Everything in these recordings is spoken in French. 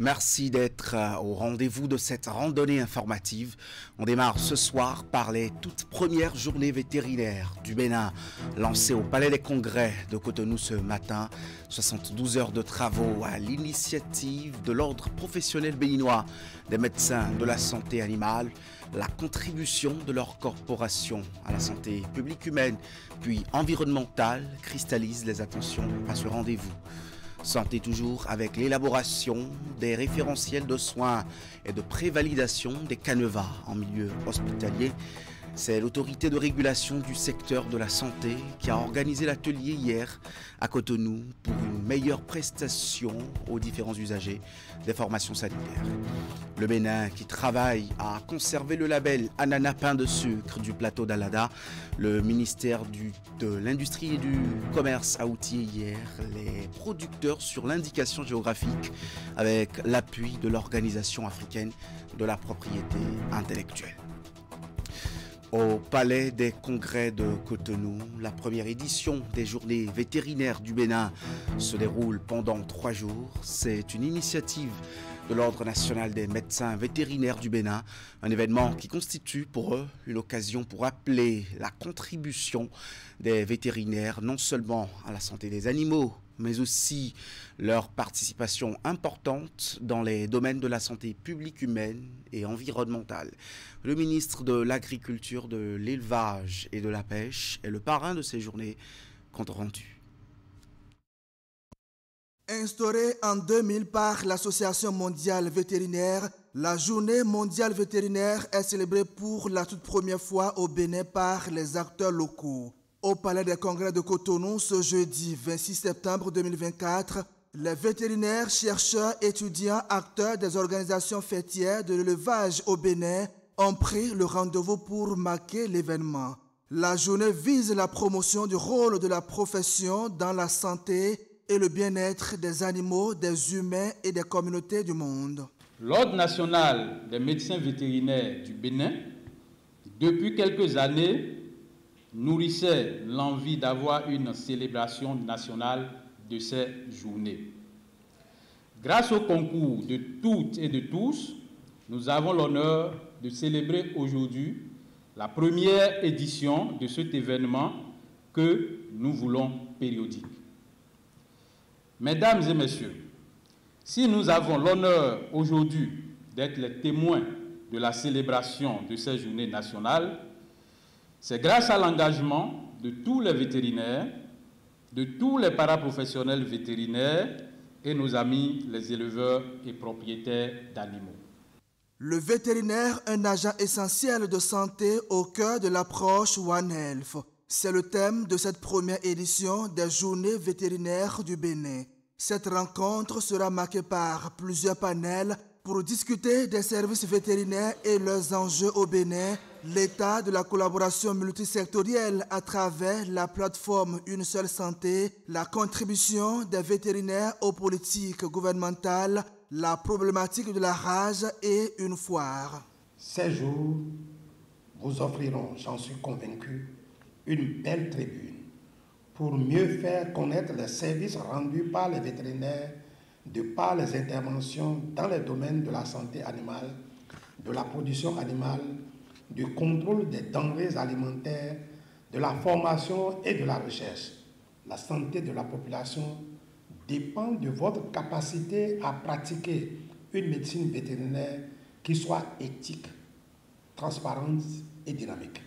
Merci d'être au rendez-vous de cette randonnée informative. On démarre ce soir par les toutes premières journées vétérinaires du Bénin, lancées au Palais des Congrès de Cotonou ce matin. 72 heures de travaux à l'initiative de l'ordre professionnel béninois des médecins de la santé animale. La contribution de leur corporation à la santé publique humaine puis environnementale cristallise les attentions à ce rendez-vous. Santé toujours avec l'élaboration des référentiels de soins et de prévalidation des canevas en milieu hospitalier. C'est l'autorité de régulation du secteur de la santé qui a organisé l'atelier hier à Cotonou pour une meilleure prestation aux différents usagers des formations sanitaires. Le Bénin qui travaille à conserver le label ananas pain de sucre du plateau d'Alada. Le ministère de l'Industrie et du Commerce a outillé hier les producteurs sur l'indication géographique avec l'appui de l'Organisation africaine de la propriété intellectuelle. Au Palais des Congrès de Cotonou, la première édition des Journées vétérinaires du Bénin se déroule pendant 3 jours. C'est une initiative de l'Ordre national des médecins vétérinaires du Bénin, un événement qui constitue pour eux une occasion pour appeler la contribution des vétérinaires non seulement à la santé des animaux, mais aussi leur participation importante dans les domaines de la santé publique humaine et environnementale. Le ministre de l'Agriculture, de l'Élevage et de la Pêche est le parrain de ces journées. Compte rendu. Instaurée en 2000 par l'Association mondiale vétérinaire, la Journée mondiale vétérinaire est célébrée pour la toute première fois au Bénin par les acteurs locaux. Au Palais des Congrès de Cotonou, ce jeudi 26 septembre 2024, les vétérinaires, chercheurs, étudiants, acteurs des organisations fêtières de l'élevage au Bénin ont pris le rendez-vous pour marquer l'événement. La journée vise la promotion du rôle de la profession dans la santé et le bien-être des animaux, des humains et des communautés du monde. L'Ordre national des médecins vétérinaires du Bénin, depuis quelques années, nourrissait l'envie d'avoir une célébration nationale de ces journées. Grâce au concours de toutes et de tous, nous avons l'honneur de célébrer aujourd'hui la première édition de cet événement que nous voulons périodique. Mesdames et messieurs, si nous avons l'honneur aujourd'hui d'être les témoins de la célébration de ces journées nationales, c'est grâce à l'engagement de tous les vétérinaires, de tous les paraprofessionnels vétérinaires et nos amis les éleveurs et propriétaires d'animaux. Le vétérinaire, un agent essentiel de santé au cœur de l'approche One Health. C'est le thème de cette première édition des Journées vétérinaires du Bénin. Cette rencontre sera marquée par plusieurs panels pour discuter des services vétérinaires et leurs enjeux au Bénin, l'état de la collaboration multisectorielle à travers la plateforme Une seule santé, la contribution des vétérinaires aux politiques gouvernementales, la problématique de la rage et une foire. Ces jours vous offriront, j'en suis convaincu, une belle tribune pour mieux faire connaître les services rendus par les vétérinaires de par les interventions dans les domaines de la santé animale, de la production animale, du contrôle des denrées alimentaires, de la formation et de la recherche. La santé de la population dépend de votre capacité à pratiquer une médecine vétérinaire qui soit éthique, transparente et dynamique.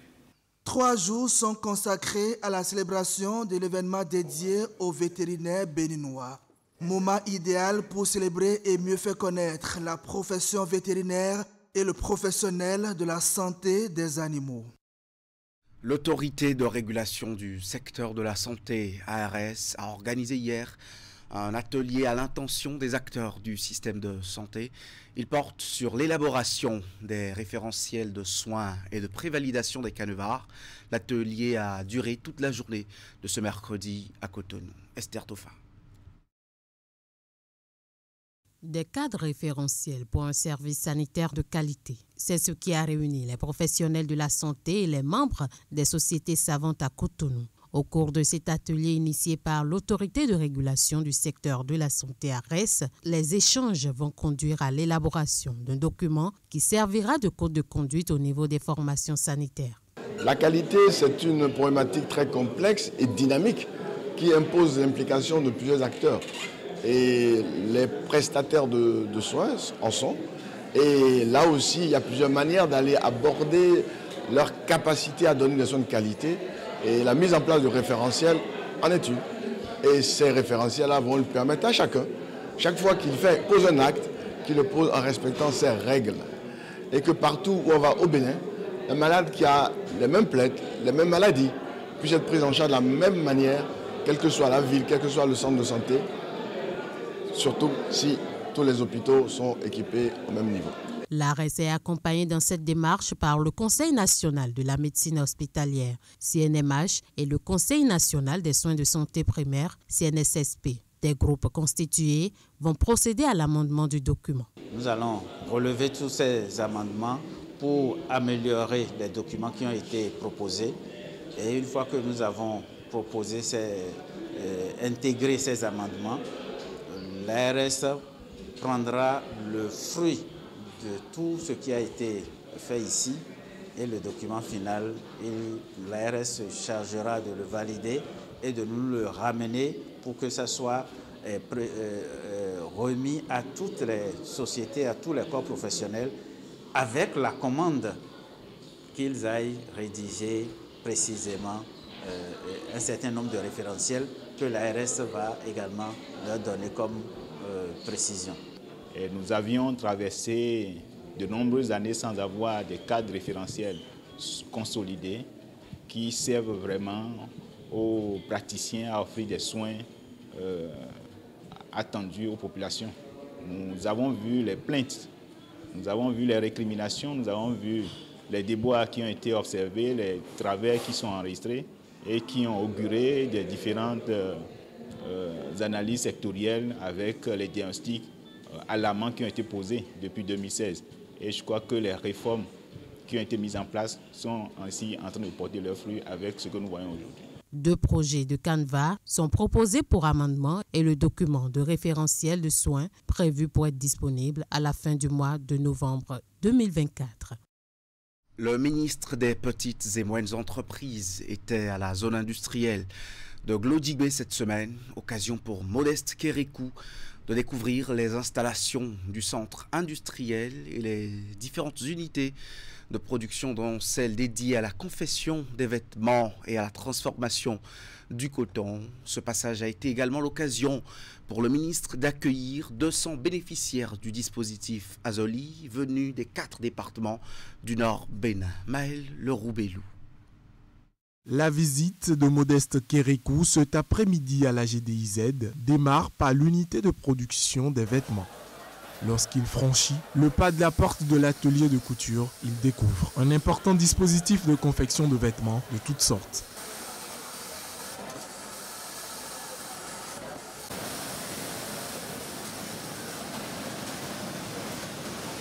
3 jours sont consacrés à la célébration de l'événement dédié aux vétérinaires béninois. Moment idéal pour célébrer et mieux faire connaître la profession vétérinaire et le professionnel de la santé des animaux. L'autorité de régulation du secteur de la santé, ARS, a organisé hier un atelier à l'intention des acteurs du système de santé. Il porte sur l'élaboration des référentiels de soins et de prévalidation des canevars. L'atelier a duré toute la journée de ce mercredi à Cotonou. Esther Tofa. Des cadres référentiels pour un service sanitaire de qualité. C'est ce qui a réuni les professionnels de la santé et les membres des sociétés savantes à Cotonou. Au cours de cet atelier initié par l'Autorité de régulation du secteur de la santé ARES, les échanges vont conduire à l'élaboration d'un document qui servira de code de conduite au niveau des formations sanitaires. La qualité, c'est une problématique très complexe et dynamique qui impose l'implication de plusieurs acteurs. Et les prestataires de soins en sont. Et là aussi, il y a plusieurs manières d'aller aborder leur capacité à donner des soins de qualité. Et la mise en place de référentiels en est une. Et ces référentiels-là vont lui permettre à chacun, chaque fois qu'il pose un acte, qu'il le pose en respectant ses règles. Et que partout où on va au Bénin, un malade qui a les mêmes plaies, les mêmes maladies, puisse être pris en charge de la même manière, quelle que soit la ville, quel que soit le centre de santé, surtout si tous les hôpitaux sont équipés au même niveau. L'ARES est accompagné dans cette démarche par le Conseil national de la médecine hospitalière, CNMH, et le Conseil national des soins de santé primaire, CNSSP. Des groupes constitués vont procéder à l'amendement du document. Nous allons relever tous ces amendements pour améliorer les documents qui ont été proposés. Et une fois que nous avons proposé, intégré ces amendements, l'ARS prendra le fruit de tout ce qui a été fait ici et le document final, l'ARS se chargera de le valider et de nous le ramener pour que ça soit remis à toutes les sociétés, à tous les corps professionnels, avec la commande qu'ils aillent rédiger précisément un certain nombre de référentiels que l'ARS va également leur donner comme précision. Et nous avions traversé de nombreuses années sans avoir des cadres référentiels consolidés qui servent vraiment aux praticiens à offrir des soins attendus aux populations. Nous avons vu les plaintes, nous avons vu les récriminations, nous avons vu les déboires qui ont été observés, les travers qui sont enregistrés et qui ont auguré des différentes analyses sectorielles avec les diagnostics alarmants qui ont été posés depuis 2016. Et je crois que les réformes qui ont été mises en place sont ainsi en train de porter leurs fruits avec ce que nous voyons aujourd'hui. 2 projets de canevas sont proposés pour amendement et le document de référentiel de soins prévu pour être disponible à la fin du mois de novembre 2024. Le ministre des Petites et Moyennes Entreprises était à la zone industrielle de Glodigbe cette semaine, occasion pour Modeste Kérékou de découvrir les installations du centre industriel et les différentes unités de production, dont celle dédiée à la confection des vêtements et à la transformation du coton. Ce passage a été également l'occasion pour le ministre d'accueillir 200 bénéficiaires du dispositif Azoli venus des 4 départements du Nord Bénin. Maël Leroux-Bellou. La visite de Modeste Kérékou cet après-midi à la GDIZ démarre par l'unité de production des vêtements. Lorsqu'il franchit le pas de la porte de l'atelier de couture, il découvre un important dispositif de confection de vêtements de toutes sortes.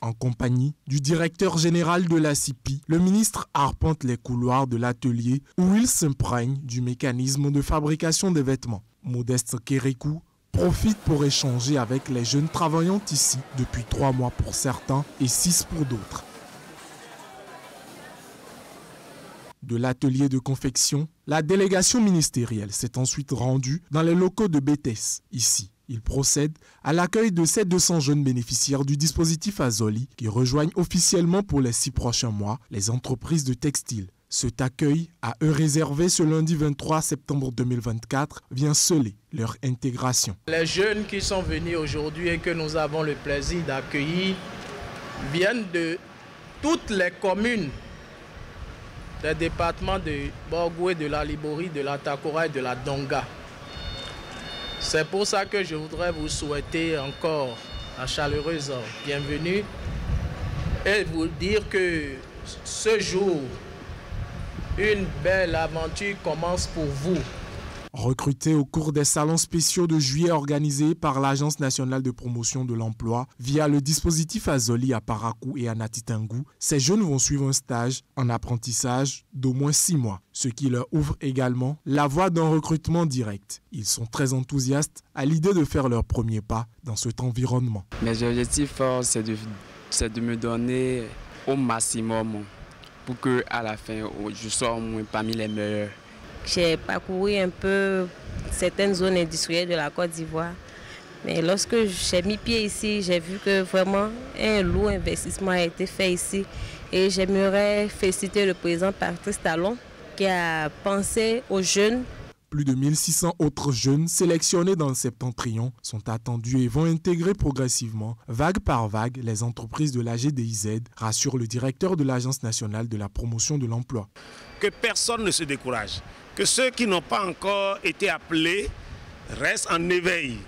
En compagnie du directeur général de la CIPI, le ministre arpente les couloirs de l'atelier où il s'imprègne du mécanisme de fabrication des vêtements. Modeste Kérékou profite pour échanger avec les jeunes travaillant ici depuis 3 mois pour certains et 6 pour d'autres. De l'atelier de confection, la délégation ministérielle s'est ensuite rendue dans les locaux de BTS, ici. Il procède à l'accueil de ces 200 jeunes bénéficiaires du dispositif Azoli qui rejoignent officiellement pour les 6 prochains mois les entreprises de textile. Cet accueil, à eux réservé ce lundi 23 septembre 2024, vient sceller leur intégration. Les jeunes qui sont venus aujourd'hui et que nous avons le plaisir d'accueillir viennent de toutes les communes des départements de Borgoué, de la Libori, de la Takora et de la Donga. C'est pour ça que je voudrais vous souhaiter encore la chaleureuse bienvenue et vous dire que ce jour, une belle aventure commence pour vous. Recrutés au cours des salons spéciaux de juillet organisés par l'Agence nationale de promotion de l'emploi via le dispositif Azoli à Parakou et à Natitingou, ces jeunes vont suivre un stage en apprentissage d'au moins 6 mois, ce qui leur ouvre également la voie d'un recrutement direct. Ils sont très enthousiastes à l'idée de faire leur premier pas dans cet environnement. Mes objectifs, c'est de me donner au maximum pour qu'à la fin, je sois parmi les meilleurs. J'ai parcouru un peu certaines zones industrielles de la Côte d'Ivoire. Mais lorsque j'ai mis pied ici, j'ai vu que vraiment un lourd investissement a été fait ici. Et j'aimerais féliciter le président Patrice Talon qui a pensé aux jeunes. Plus de 1600 autres jeunes sélectionnés dans le Septentrion sont attendus et vont intégrer progressivement, vague par vague, les entreprises de la GDIZ, rassure le directeur de l'Agence nationale de la promotion de l'emploi. Que personne ne se décourage, que ceux qui n'ont pas encore été appelés restent en éveil,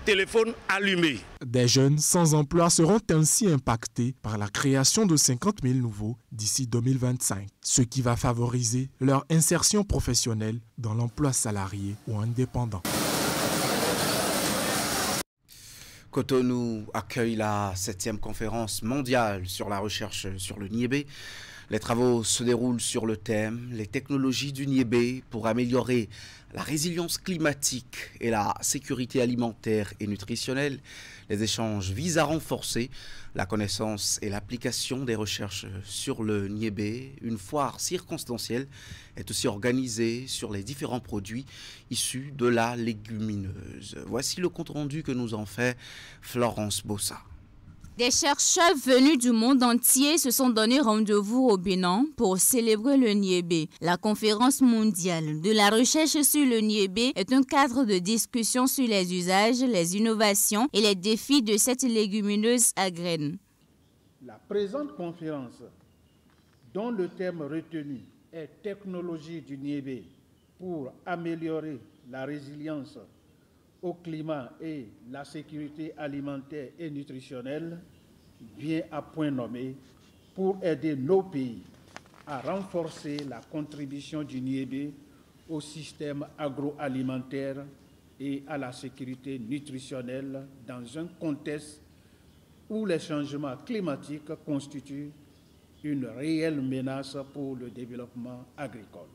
téléphone allumé. Des jeunes sans emploi seront ainsi impactés par la création de 50 000 nouveaux d'ici 2025, ce qui va favoriser leur insertion professionnelle dans l'emploi salarié ou indépendant. Cotonou accueille la 7e conférence mondiale sur la recherche sur le niébé. Les travaux se déroulent sur le thème « Les technologies du niébé pour améliorer la résilience climatique et la sécurité alimentaire et nutritionnelle ». Les échanges visent à renforcer la connaissance et l'application des recherches sur le niébé. Une foire circonstancielle est aussi organisée sur les différents produits issus de la légumineuse. Voici le compte-rendu que nous en fait Florence Bossa. Des chercheurs venus du monde entier se sont donné rendez-vous au Bénin pour célébrer le niébé. La conférence mondiale de la recherche sur le niébé est un cadre de discussion sur les usages, les innovations et les défis de cette légumineuse à graines. La présente conférence, dont le thème retenu est « Technologie du niébé pour améliorer la résilience au climat et la sécurité alimentaire et nutritionnelle » vient à point nommé pour aider nos pays à renforcer la contribution du niébé au système agroalimentaire et à la sécurité nutritionnelle dans un contexte où les changements climatiques constituent une réelle menace pour le développement agricole.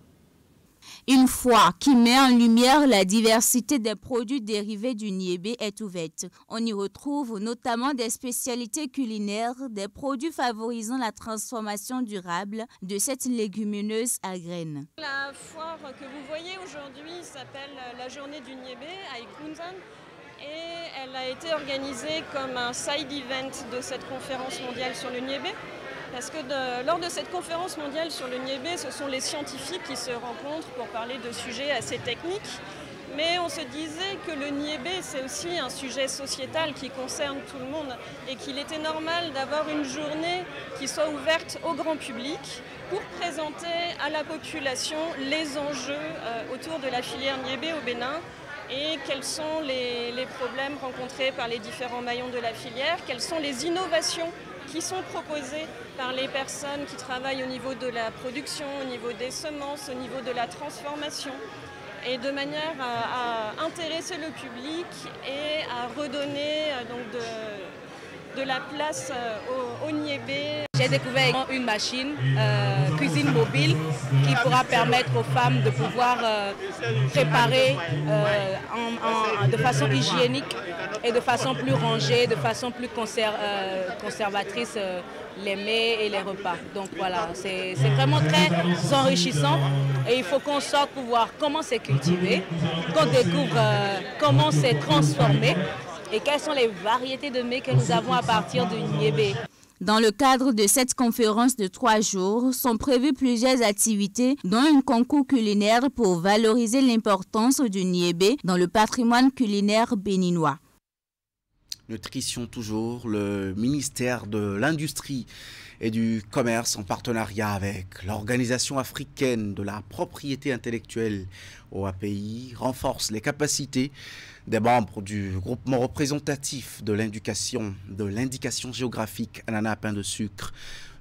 Une foire qui met en lumière la diversité des produits dérivés du niébé est ouverte. On y retrouve notamment des spécialités culinaires, des produits favorisant la transformation durable de cette légumineuse à graines. La foire que vous voyez aujourd'hui s'appelle la journée du niébé à Ikunzan et elle a été organisée comme un side event de cette conférence mondiale sur le niébé. Parce que lors de cette conférence mondiale sur le niébé, ce sont les scientifiques qui se rencontrent pour parler de sujets assez techniques. Mais on se disait que le niébé, c'est aussi un sujet sociétal qui concerne tout le monde et qu'il était normal d'avoir une journée qui soit ouverte au grand public pour présenter à la population les enjeux autour de la filière niébé au Bénin et quels sont les problèmes rencontrés par les différents maillons de la filière, quelles sont les innovations qui sont proposées par les personnes qui travaillent au niveau de la production, au niveau des semences, au niveau de la transformation, et de manière à intéresser le public et à redonner donc de la place au niébé. J'ai découvert une machine cuisine mobile qui pourra permettre aux femmes de pouvoir préparer de façon hygiénique et de façon plus rangée, de façon plus conservatrice les mets et les repas. Donc voilà, c'est vraiment très enrichissant et il faut qu'on sorte pour voir comment c'est cultivé, qu'on découvre comment c'est transformé et quelles sont les variétés de mets que nous avons à partir du niébé. Dans le cadre de cette conférence de 3 jours, sont prévues plusieurs activités, dont un concours culinaire pour valoriser l'importance du niébé dans le patrimoine culinaire béninois. Nutrition toujours, le ministère de l'Industrie et du Commerce en partenariat avec l'Organisation africaine de la propriété intellectuelle OAPI renforce les capacités des membres du groupement représentatif de l'indication géographique ananas pain de sucre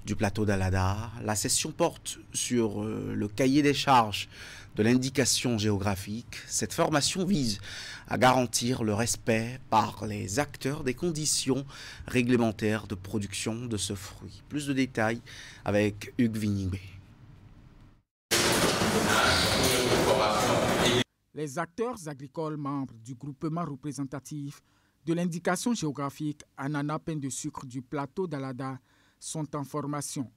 du plateau d'Alada. La session porte sur le cahier des charges de l'indication géographique. Cette formation vise à garantir le respect par les acteurs des conditions réglementaires de production de ce fruit. Plus de détails avec Hugues Vignibé. Les acteurs agricoles membres du groupement représentatif de l'indication géographique ananas pain de sucre du plateau d'Alada sont en formation.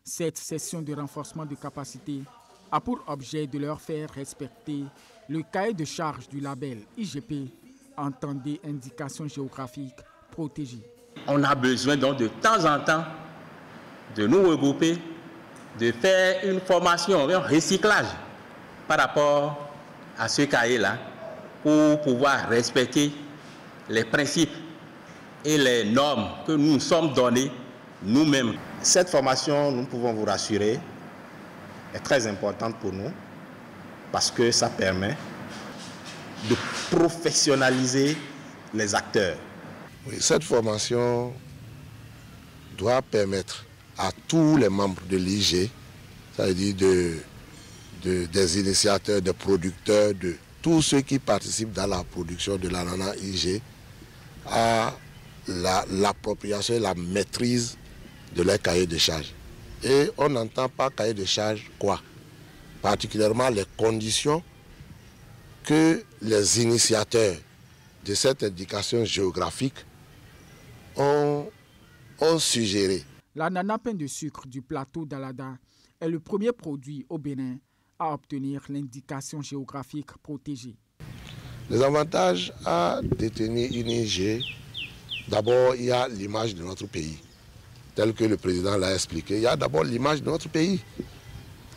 Cette session de renforcement de capacité a pour objet de leur faire respecter le cahier de charge du label IGP, entendez indication géographique protégée. On a besoin donc de temps en temps de nous regrouper, de faire une formation, un recyclage par rapport à ce cahier-là pour pouvoir respecter les principes et les normes que nous nous sommes donnés nous-mêmes. Cette formation, nous pouvons vous rassurer, est très importante pour nous parce que ça permet de professionnaliser les acteurs. Oui, cette formation doit permettre à tous les membres de l'IG, c'est-à-dire des initiateurs, des producteurs, de tous ceux qui participent dans la production de l'ananas IG, à l'appropriation et la maîtrise de leur cahier de charge. Et on n'entend pas cahier de charge quoi? Particulièrement les conditions que les initiateurs de cette indication géographique ont suggéré. L'ananas pain de sucre du plateau d'Alada est le premier produit au Bénin à obtenir l'indication géographique protégée. Les avantages à détenir une IG, d'abord il y a l'image de notre pays, tel que le président l'a expliqué. Il y a d'abord l'image de notre pays.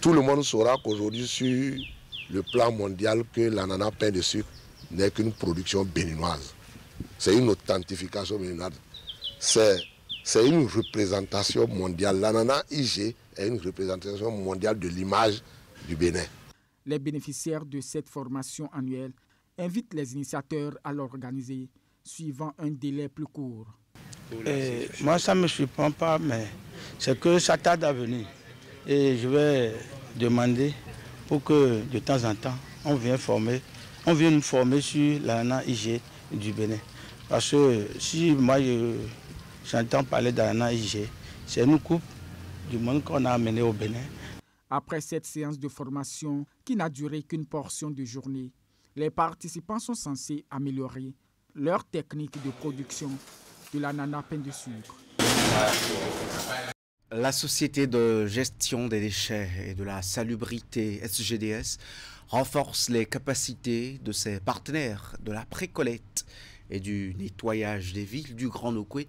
Tout le monde saura qu'aujourd'hui sur le plan mondial que l'ananas pain de sucre n'est qu'une production béninoise. C'est une authentification béninoise. C'est une représentation mondiale. L'ananas IG est une représentation mondiale de l'image du Bénin. Les bénéficiaires de cette formation annuelle invitent les initiateurs à l'organiser suivant un délai plus court. Moi, ça ne me surprend pas, mais c'est que ça tarde à venir. Et je vais demander pour que de temps en temps, on vienne nous former sur l'ananas IG du Bénin. Parce que si moi j'entends parler d'ananas IG, c'est une coupe du monde qu'on a amené au Bénin. Après cette séance de formation qui n'a duré qu'une portion de journée, les participants sont censés améliorer leur technique de production de l'ananas pain de sucre. La Société de gestion des déchets et de la salubrité SGDS renforce les capacités de ses partenaires de la précollecte et du nettoyage des villes du Grand Nokoué,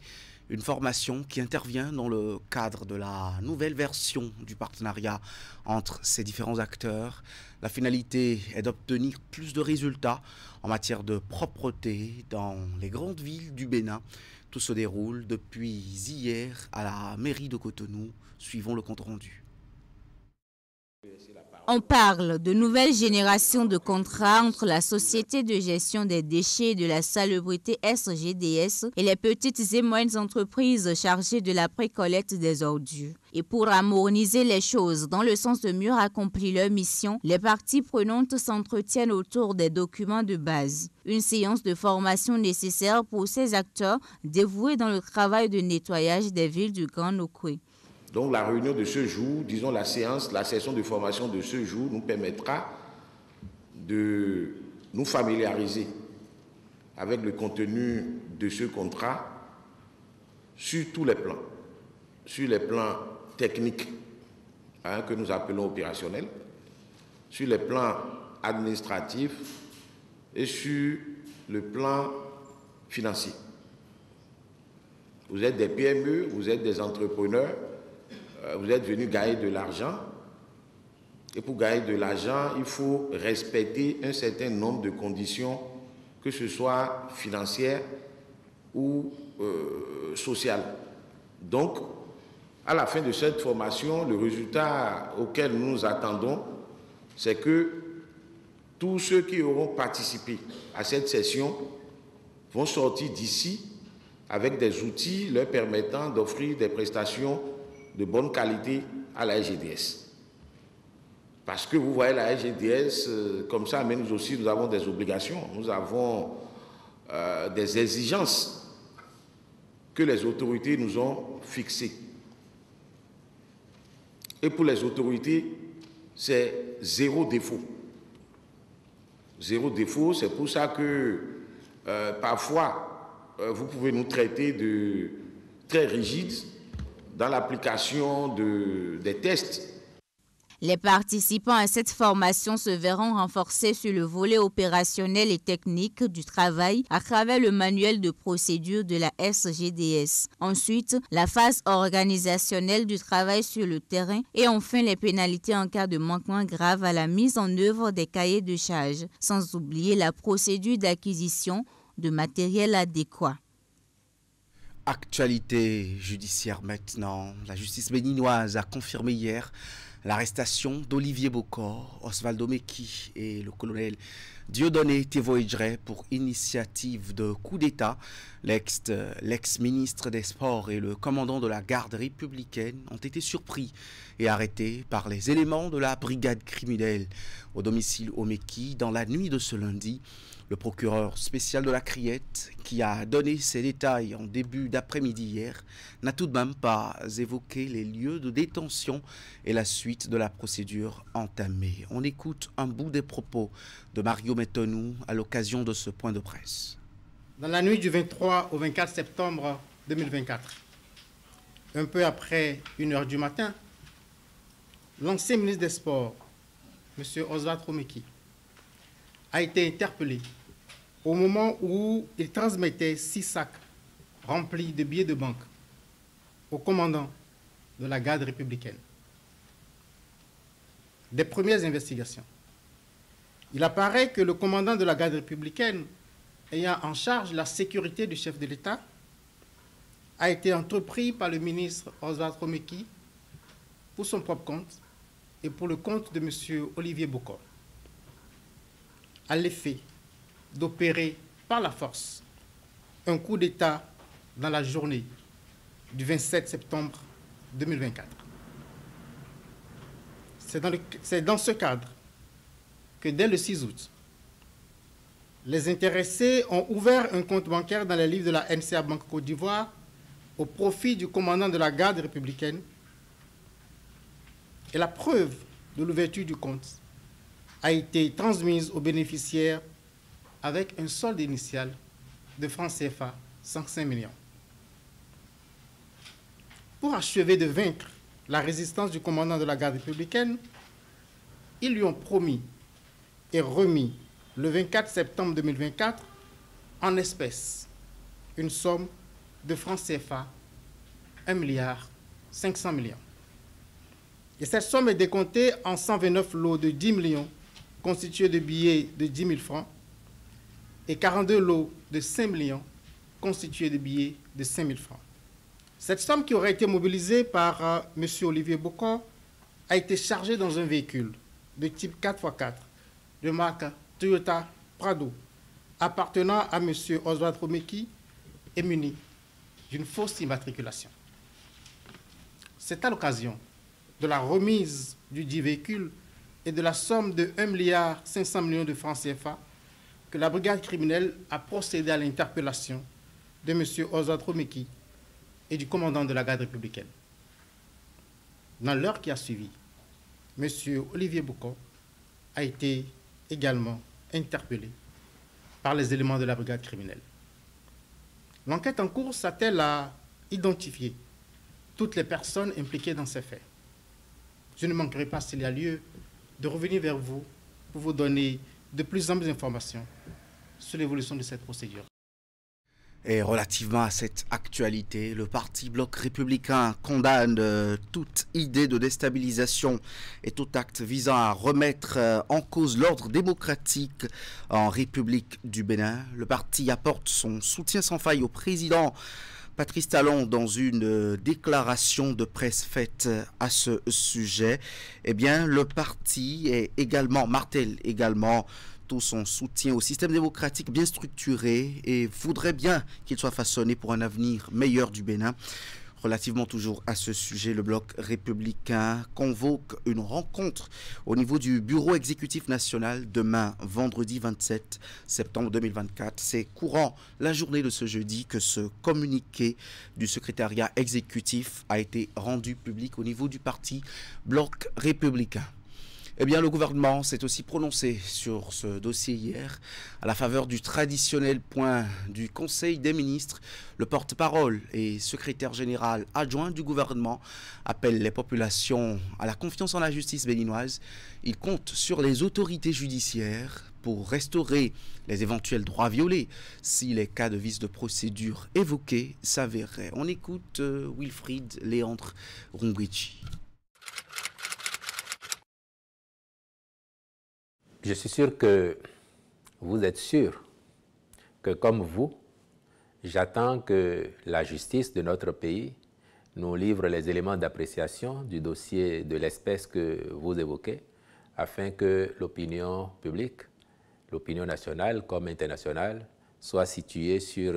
une formation qui intervient dans le cadre de la nouvelle version du partenariat entre ces différents acteurs. La finalité est d'obtenir plus de résultats en matière de propreté dans les grandes villes du Bénin. Tout se déroule depuis hier à la mairie de Cotonou. Suivons le compte-rendu. On parle de nouvelle génération de contrats entre la Société de gestion des déchets et de la salubrité SGDS et les petites et moyennes entreprises chargées de la précollecte des ordures. Et pour harmoniser les choses dans le sens de mieux accomplir leur mission, les parties prenantes s'entretiennent autour des documents de base. Une séance de formation nécessaire pour ces acteurs dévoués dans le travail de nettoyage des villes du Grand Nokoué. Donc la réunion de ce jour, disons la session de formation de ce jour nous permettra de nous familiariser avec le contenu de ce contrat sur tous les plans. Sur les plans techniques, que nous appelons opérationnels, sur les plans administratifs et sur le plan financier. Vous êtes des PME, vous êtes des entrepreneurs, vous êtes venus gagner de l'argent. Et pour gagner de l'argent, il faut respecter un certain nombre de conditions, que ce soit financières ou sociales. Donc, à la fin de cette formation, le résultat auquel nous nous attendons, c'est que tous ceux qui auront participé à cette session vont sortir d'ici avec des outils leur permettant d'offrir des prestations de bonne qualité à la SGDS. Parce que vous voyez, la SGDS, comme ça, mais nous aussi, nous avons des obligations, nous avons des exigences que les autorités nous ont fixées. Et pour les autorités, c'est zéro défaut. Zéro défaut, c'est pour ça que parfois, vous pouvez nous traiter de très rigides dans l'application des tests. Les participants à cette formation se verront renforcés sur le volet opérationnel et technique du travail à travers le manuel de procédure de la SGDS. Ensuite, la phase organisationnelle du travail sur le terrain et enfin les pénalités en cas de manquement grave à la mise en œuvre des cahiers de charges, sans oublier la procédure d'acquisition de matériel adéquat. Actualité judiciaire maintenant. La justice béninoise a confirmé hier l'arrestation d'Olivier Bokor, Osvaldo Meki et le colonel Dieudonné Tevoidjre pour initiative de coup d'État. L'ex-ministre des Sports et le commandant de la garde républicaine ont été surpris et arrêtés par les éléments de la brigade criminelle au domicile au Meki dans la nuit de ce lundi. Le procureur spécial de la Criette, qui a donné ces détails en début d'après-midi hier, n'a tout de même pas évoqué les lieux de détention et la suite de la procédure entamée. On écoute un bout des propos de Mario Metonou à l'occasion de ce point de presse. Dans la nuit du 23 au 24 septembre 2024, un peu après 1h du matin, l'ancien ministre des Sports, M. Osvaldo Meki, a été interpellé au moment où il transmettait 6 sacs remplis de billets de banque au commandant de la garde républicaine. Des premières investigations. Il apparaît que le commandant de la garde républicaine, ayant en charge la sécurité du chef de l'État, a été entrepris par le ministre Osvaldo Meki pour son propre compte et pour le compte de M. Olivier Bokor, à l'effet d'opérer par la force un coup d'État dans la journée du 27 septembre 2024. C'est dans ce cadre que dès le 6 août, les intéressés ont ouvert un compte bancaire dans les livres de la NCA Banque Côte d'Ivoire au profit du commandant de la garde républicaine. Et la preuve de l'ouverture du compte a été transmise aux bénéficiaires avec un solde initial de francs CFA 105 millions. Pour achever de vaincre la résistance du commandant de la garde républicaine, ils lui ont promis et remis le 24 septembre 2024 en espèces une somme de francs CFA 1,5 milliard. Et cette somme est décomptée en 129 lots de 10 millions constitués de billets de 10 000 francs et 42 lots de 5 millions constitués de billets de 5 000 francs. Cette somme qui aurait été mobilisée par M. Olivier Bokor a été chargée dans un véhicule de type 4x4 de marque Toyota Prado appartenant à M. Osvaldo Meki et muni d'une fausse immatriculation. C'est à l'occasion de la remise du dit véhicule et de la somme de 1,5 milliard de francs CFA que la brigade criminelle a procédé à l'interpellation de M. Osvaldo Meki et du commandant de la garde républicaine. Dans l'heure qui a suivi, M. Olivier Bokor a été également interpellé par les éléments de la brigade criminelle. L'enquête en cours s'attelle à identifier toutes les personnes impliquées dans ces faits. Je ne manquerai pas, s'il y a lieu, de revenir vers vous pour vous donner de plus amples informations sur l'évolution de cette procédure. Et relativement à cette actualité, le parti Bloc républicain condamne toute idée de déstabilisation et tout acte visant à remettre en cause l'ordre démocratique en République du Bénin. Le parti apporte son soutien sans faille au président Patrice Talon dans une déclaration de presse faite à ce sujet. Eh bien, le parti est martèle également tout son soutien au système démocratique bien structuré et voudrait bien qu'il soit façonné pour un avenir meilleur du Bénin. Relativement toujours à ce sujet, le bloc républicain convoque une rencontre au niveau du bureau exécutif national demain, vendredi 27 septembre 2024. C'est courant la journée de ce jeudi que ce communiqué du secrétariat exécutif a été rendu public au niveau du parti bloc républicain. Eh bien, le gouvernement s'est aussi prononcé sur ce dossier hier. À la faveur du traditionnel point du Conseil des ministres, le porte-parole et secrétaire général adjoint du gouvernement appelle les populations à la confiance en la justice béninoise. Il compte sur les autorités judiciaires pour restaurer les éventuels droits violés si les cas de vice de procédure évoqués s'avéraient. On écoute Wilfried Léandre Rungwichi. Je suis sûr que vous êtes sûr que, comme vous, j'attends que la justice de notre pays nous livre les éléments d'appréciation du dossier de l'espèce que vous évoquez, afin que l'opinion publique, l'opinion nationale comme internationale, soit située sur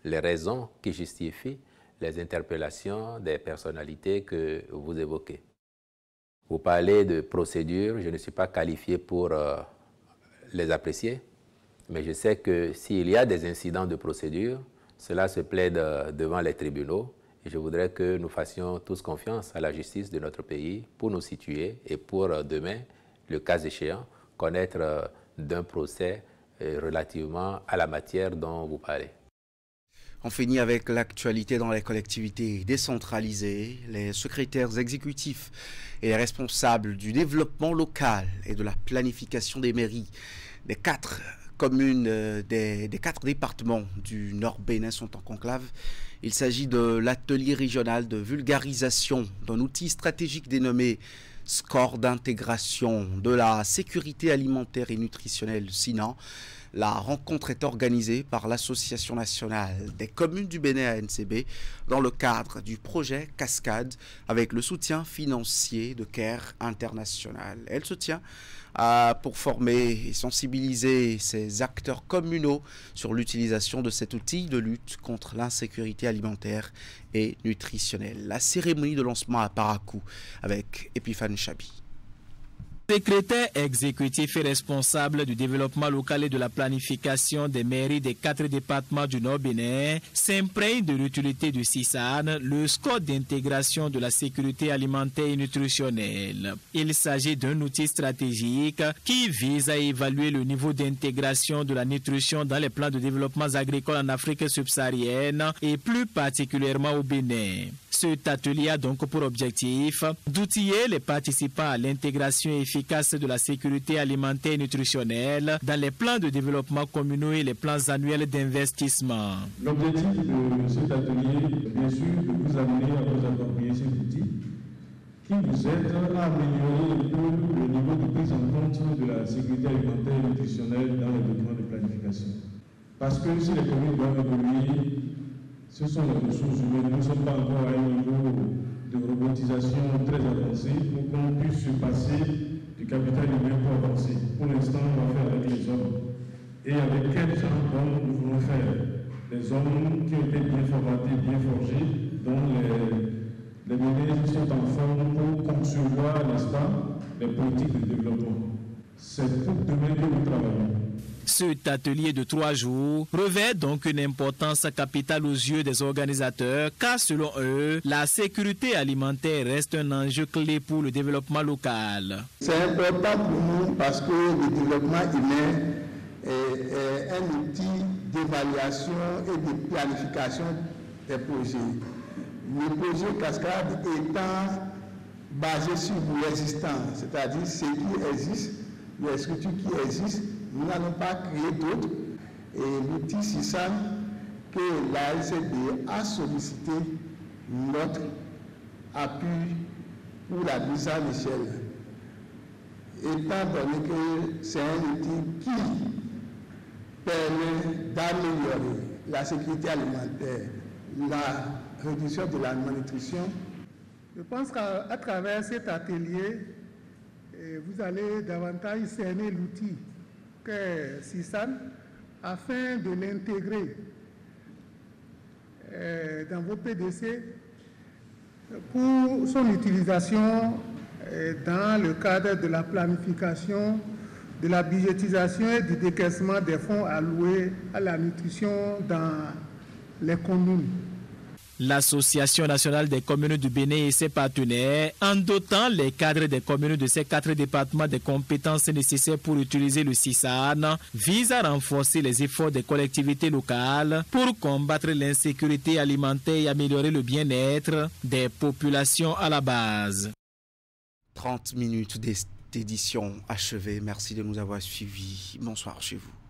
les raisons qui justifient les interpellations des personnalités que vous évoquez. Vous parlez de procédures, je ne suis pas qualifié pour les apprécier, mais je sais que s'il y a des incidents de procédure, cela se plaide devant les tribunaux et je voudrais que nous fassions tous confiance à la justice de notre pays pour nous situer et pour demain, le cas échéant, connaître d'un procès relativement à la matière dont vous parlez. On finit avec l'actualité dans les collectivités décentralisées. Les secrétaires exécutifs et les responsables du développement local et de la planification des mairies des 4 communes des 4 départements du Nord Bénin sont en conclave. Il s'agit de l'atelier régional de vulgarisation d'un outil stratégique dénommé Score d'intégration de la sécurité alimentaire et nutritionnelle SINA. La rencontre est organisée par l'Association nationale des communes du Bénin ANCB dans le cadre du projet Cascade avec le soutien financier de CARE International. Elle se tient pour former et sensibiliser ces acteurs communaux sur l'utilisation de cet outil de lutte contre l'insécurité alimentaire et nutritionnelle. La cérémonie de lancement à Parakou avec Epiphane Chabi. Secrétaire exécutif et responsable du développement local et de la planification des mairies des 4 départements du Nord Bénin s'imprègne de l'utilité du CISAN, le score d'intégration de la sécurité alimentaire et nutritionnelle. Il s'agit d'un outil stratégique qui vise à évaluer le niveau d'intégration de la nutrition dans les plans de développement agricole en Afrique subsaharienne et plus particulièrement au Bénin. Cet atelier a donc pour objectif d'outiller les participants à l'intégration efficace de la sécurité alimentaire et nutritionnelle dans les plans de développement communaux et les plans annuels d'investissement. L'objectif de cet atelier est bien sûr de vous amener à vous approprier cet outil qui vous aide à améliorer le niveau de prise en compte de la sécurité alimentaire et nutritionnelle dans les documents de planification. Parce que si les communes doivent évoluer, ce sont les ressources humaines. Nous ne sommes pas encore à un niveau de robotisation très avancé pour qu'on puisse se passer du capital humain pour avancer. Pour l'instant, on va faire avec les hommes. Et avec quels genre d'hommes nous voulons faire? Les hommes qui ont été bien formatés, bien forgés, dont les ministres sont en forme pour concevoir, n'est-ce pas, les politiques de développement. C'est pour demain que nous travaillons. Cet atelier de 3 jours revêt donc une importance capitale aux yeux des organisateurs car selon eux, la sécurité alimentaire reste un enjeu clé pour le développement local. C'est important pour nous parce que le développement humain est un outil d'évaluation et de planification des projets. Le projet Cascade étant basé sur l'existant, c'est-à-dire ce qui existe, les structures qui existent, nous n'allons pas créer d'autres. Et l'outil CISAN que la LCD a sollicité notre appui pour la mise à l'échelle. Étant donné que c'est un outil qui permet d'améliorer la sécurité alimentaire, la réduction de la malnutrition. Je pense qu'à travers cet atelier, vous allez davantage cerner l'outil qu'est CISAN afin de l'intégrer dans vos PDC pour son utilisation dans le cadre de la planification, de la budgétisation et du décaissement des fonds alloués à la nutrition dans les communes. L'Association nationale des communes du Bénin et ses partenaires, en dotant les cadres des communes de ces 4 départements des compétences nécessaires pour utiliser le CISAN, vise à renforcer les efforts des collectivités locales pour combattre l'insécurité alimentaire et améliorer le bien-être des populations à la base. 30 minutes d'édition achevée. Merci de nous avoir suivis. Bonsoir chez vous.